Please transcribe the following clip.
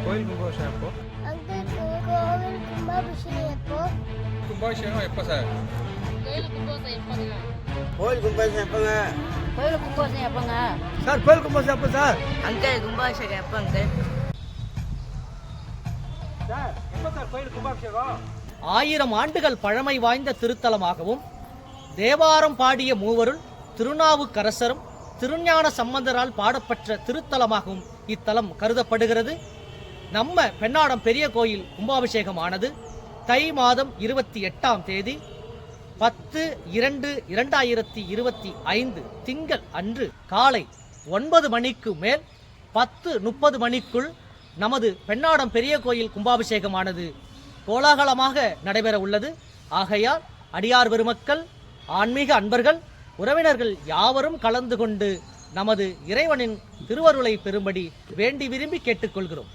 கோயில் கும்பாபிஷேகம் எப்போ? கோவில் கும்பாபிஷேகம் எப்போ? கும்பாபிஷேகம் எப்போ சார்? கோயில் கும்பாபிஷேகம் எப்போங்க? கோயில் கும்பாபிஷேகம் எப்போங்க? கோயில் கும்பாபிஷேகம் எப்போங்க? சார் கோயில் கும்பாபிஷேகம் எப்போ சார்? அங்கிள் கும்பாபிஷேகம் எப்போ அங்கிள்? சார் எப்போ சார் கோயில் கும்பாபிஷேகம்? 1000 ஆண்டுகள் பழமை வாய்ந்த திருத்தலமாகவும் தேவாரம் பாடிய மூவருள் திருநாவுக்கரசரும் திருஞான சம்பந்தரால் பாடப்பெற்ற திருத்தலமாகவும் இத்தலம் கருதப்படுகிறது. நம்ம பெண்ணாடம் பெரிய கோயில் கும்பாபிஷேகமானது தை மாதம் 28ஆம் தேதி 10/2/2025 திங்கள் அன்று காலை 9 மணிக்கு மேல் 10:30 மணிக்குள் நமது பெண்ணாடம் பெரிய கோயில் கும்பாபிஷேகமானது கோலாகலமாக நடைபெற உள்ளது. ஆகையால் அடியார் பெருமக்கள், ஆன்மீக அன்பர்கள், உறவினர்கள் யாவரும் கலந்து கொண்டு நமது இறைவனின் திருவருளை பெறும்படி வேண்டி விரும்பி கேட்டுக்கொள்கிறோம்.